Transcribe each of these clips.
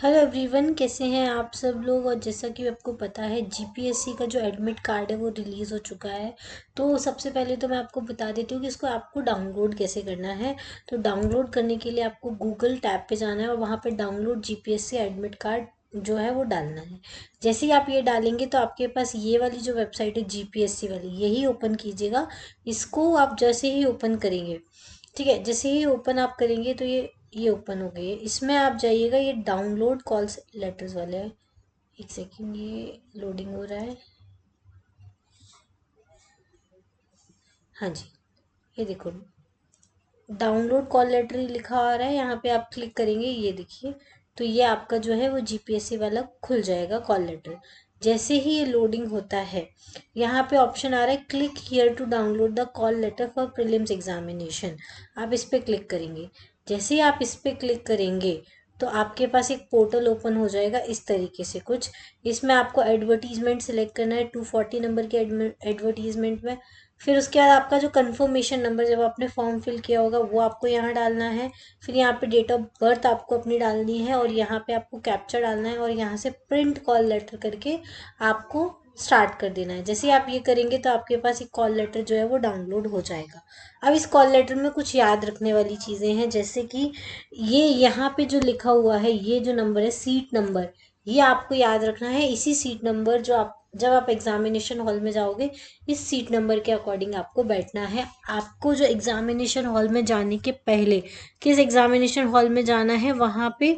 Hello everyone, कैसे हैं आप सब लोग। और जैसा कि आपको पता है जीपीएससी का जो एडमिट कार्ड है वो रिलीज़ हो चुका है। तो सबसे पहले तो मैं आपको बता देती हूँ कि इसको आपको डाउनलोड कैसे करना है। तो डाउनलोड करने के लिए आपको गूगल टैब पे जाना है और वहाँ पे डाउनलोड जीपीएससी एडमिट कार्ड जो है वो डालना है। जैसे ही आप ये डालेंगे तो आपके पास ये वाली जो वेबसाइट है जीपीएससी वाली, यही ओपन कीजिएगा। इसको आप जैसे ही ओपन करेंगे, ठीक है, जैसे ही ओपन आप करेंगे तो ये ओपन हो गई है। इसमें आप जाइएगा, ये डाउनलोड कॉल्स लेटर्स वाले हैं। एक सेकंड, ये लोडिंग हो रहा है। हाँ जी, ये देखो, डाउनलोड कॉल लेटर लिखा आ रहा है, यहाँ पे आप क्लिक करेंगे, ये देखिए। तो ये आपका जो है वो जीपीएससी वाला खुल जाएगा कॉल लेटर। जैसे ही ये लोडिंग होता है, यहाँ पे ऑप्शन आ रहा है click here to download the call letter for prelims examination. आप इस पर क्लिक करेंगे। जैसे ही आप इस पर क्लिक करेंगे तो आपके पास एक पोर्टल ओपन हो जाएगा इस तरीके से कुछ। इसमें आपको एडवर्टीजमेंट सेलेक्ट करना है, 240 नंबर के एडवर्टीजमेंट में। फिर उसके बाद आपका जो कंफर्मेशन नंबर जब आपने फॉर्म फिल किया होगा वो आपको यहाँ डालना है। फिर यहाँ पे डेट ऑफ बर्थ आपको अपनी डालनी है और यहाँ पे आपको कैप्चा डालना है और यहाँ से प्रिंट कॉल लेटर करके आपको स्टार्ट कर देना है। जैसे ही आप ये करेंगे तो आपके पास एक कॉल लेटर जो है वो डाउनलोड हो जाएगा। अब इस कॉल लेटर में कुछ याद रखने वाली चीज़ें हैं, जैसे कि ये यहाँ पे जो लिखा हुआ है, ये जो नंबर है सीट नंबर, ये आपको याद रखना है। इसी सीट नंबर जो आप जब आप एग्जामिनेशन हॉल में जाओगे, इस सीट नंबर के अकॉर्डिंग आपको बैठना है। आपको जो एग्जामिनेशन हॉल में जाने के पहले किस एग्जामिनेशन हॉल में जाना है, वहाँ पे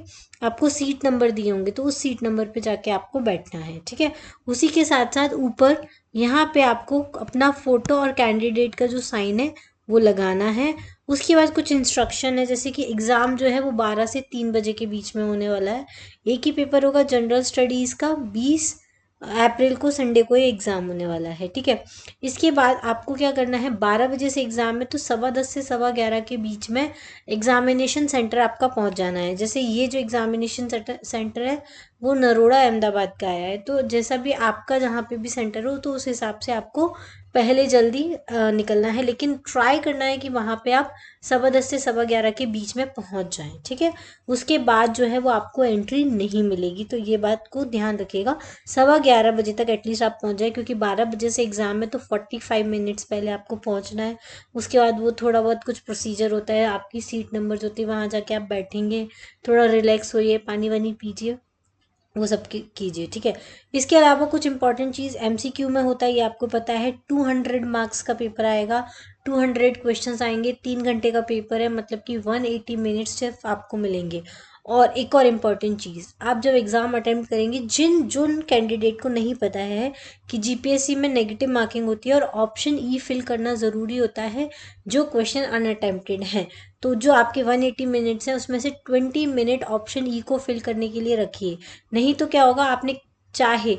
आपको सीट नंबर दिए होंगे, तो उस सीट नंबर पे जाके आपको बैठना है, ठीक है। उसी के साथ साथ ऊपर यहाँ पे आपको अपना फोटो और कैंडिडेट का जो साइन है वो लगाना है। उसके बाद कुछ इंस्ट्रक्शन है, जैसे कि एग्ज़ाम जो है वो 12 से 3 बजे के बीच में होने वाला है। एक ही पेपर होगा जनरल स्टडीज़ का, 20 अप्रैल को संडे को ये एग्ज़ाम होने वाला है, ठीक है। इसके बाद आपको क्या करना है, 12 बजे से एग्ज़ाम है तो 10:15 से 11:15 के बीच में एग्जामिनेशन सेंटर आपका पहुंच जाना है। जैसे ये जो एग्जामिनेशन सेंटर है वो नरोड़ा अहमदाबाद का आया है, तो जैसा भी आपका जहाँ पे भी सेंटर हो तो उस हिसाब से आपको पहले जल्दी निकलना है, लेकिन ट्राई करना है कि वहाँ पे आप 10:15 से 11:15 के बीच में पहुँच जाएं, ठीक है। उसके बाद जो है वो आपको एंट्री नहीं मिलेगी, तो ये बात को ध्यान रखिएगा। 11:15 बजे तक एटलीस्ट आप पहुँच जाए, क्योंकि 12 बजे से एग्ज़ाम है तो 45 मिनट्स पहले आपको पहुँचना है। उसके बाद वो थोड़ा बहुत कुछ प्रोसीजर होता है, आपकी सीट नंबर जो होती है वहाँ जाके आप बैठेंगे, थोड़ा रिलैक्स होइए, पानी वानी पीजिए, वो सब कीजिए, ठीक है। इसके अलावा कुछ इंपॉर्टेंट चीज़ एमसीक्यू में होता है, ये आपको पता है। 200 मार्क्स का पेपर आएगा, 200 क्वेश्चंस आएंगे, 3 घंटे का पेपर है, मतलब कि 180 मिनट्स सिर्फ आपको मिलेंगे। और एक और इम्पॉर्टेंट चीज़, आप जब एग्ज़ाम अटेम्प्ट करेंगे, जिन कैंडिडेट को नहीं पता है कि जीपीएससी में नेगेटिव मार्किंग होती है और ऑप्शन ई फिल करना ज़रूरी होता है जो क्वेश्चन अनअटेम्प्टेड हैं, तो जो आपके 180 मिनट्स हैं उसमें से 20 मिनट ऑप्शन ई को फिल करने के लिए रखिए। नहीं तो क्या होगा, आपने चाहे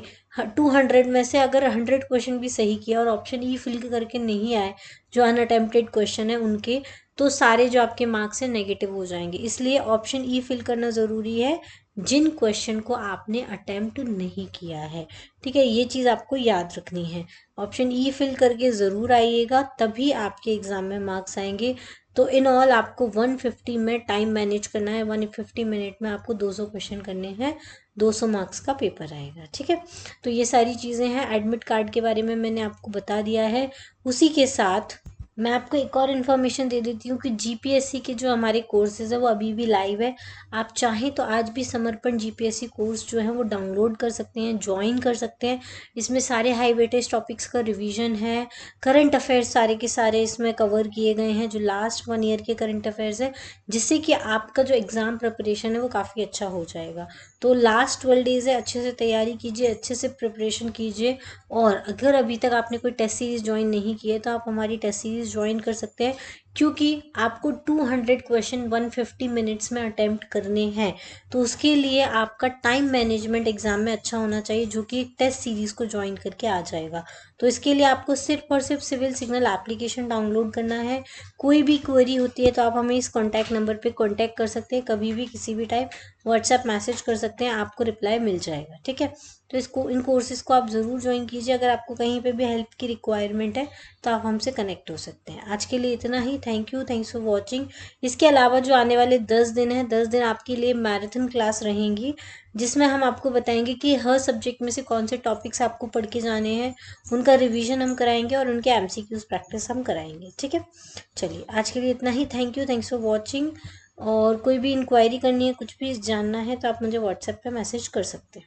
200 में से अगर 100 क्वेश्चन भी सही किया और ऑप्शन ई फिल करके नहीं आए जो अनअटेम्प्टेड क्वेश्चन है उनके, तो सारे जो आपके मार्क्स हैं नेगेटिव हो जाएंगे। इसलिए ऑप्शन ई फिल करना ज़रूरी है जिन क्वेश्चन को आपने अटेम्प्ट नहीं किया है, ठीक है। ये चीज़ आपको याद रखनी है। ऑप्शन ई फिल करके ज़रूर आइएगा, तभी आपके एग्ज़ाम में मार्क्स आएंगे। तो इन ऑल आपको 150 में टाइम मैनेज करना है, 150 मिनट में आपको 200 क्वेश्चन करने हैं, 200 मार्क्स का पेपर आएगा, ठीक है। तो ये सारी चीज़ें हैं, एडमिट कार्ड के बारे में मैंने आपको बता दिया है। उसी के साथ मैं आपको एक और इन्फॉर्मेशन दे देती हूँ कि जीपीएससी के जो हमारे कोर्सेज है वो अभी भी लाइव है। आप चाहें तो आज भी समर्पण जीपीएससी कोर्स जो है वो डाउनलोड कर सकते हैं, ज्वाइन कर सकते हैं। इसमें सारे हाई वेटेज टॉपिक्स का रिवीजन है, करंट अफेयर्स सारे के सारे इसमें कवर किए गए हैं, जो लास्ट 1 ईयर के करंट अफेयर्स है, जिससे कि आपका जो एग्ज़ाम प्रिपरेशन है वो काफ़ी अच्छा हो जाएगा। तो लास्ट 12 डेज़ है, अच्छे से तैयारी कीजिए, अच्छे से प्रिपरेशन कीजिए। और अगर अभी तक आपने कोई टेस्ट सीरीज़ ज्वाइन नहीं की है तो आप हमारी टेस्ट सीरीज़ ज्वाइन कर सकते हैं, क्योंकि आपको 200 क्वेश्चन 150 मिनट्स में अटेम्प्ट करने हैं। तो उसके लिए आपका टाइम मैनेजमेंट एग्ज़ाम में अच्छा होना चाहिए, जो कि एक टेस्ट सीरीज़ को ज्वाइन करके आ जाएगा। तो इसके लिए आपको सिर्फ और सिर्फ सिविल सिग्नल एप्लीकेशन डाउनलोड करना है। कोई भी क्वेरी होती है तो आप हमें इस कॉन्टैक्ट नंबर पे कॉन्टैक्ट कर सकते हैं, कभी भी किसी भी टाइम व्हाट्सएप मैसेज कर सकते हैं, आपको रिप्लाई मिल जाएगा, ठीक है। तो इन कोर्सेज़ को आप ज़रूर ज्वाइन कीजिए। अगर आपको कहीं पे भी हेल्प की रिक्वायरमेंट है तो आप हमसे कनेक्ट हो सकते हैं। आज के लिए इतना ही। Thanks for watching. इसके अलावा जो आने वाले 10 दिन हैं, 10 दिन आपके लिए मैराथन क्लास रहेंगी, जिसमें हम आपको बताएंगे कि हर सब्जेक्ट में से कौन से टॉपिक्स आपको पढ़ के जाने हैं, उनका रिवीजन हम कराएंगे और उनके MCQs प्रैक्टिस हम कराएंगे। ठीक है, चलिए आज के लिए इतना ही। Thanks for watching. और कोई भी इंक्वायरी करनी है, कुछ भी जानना है, तो आप मुझे व्हाट्सएप पे मैसेज कर सकते हैं।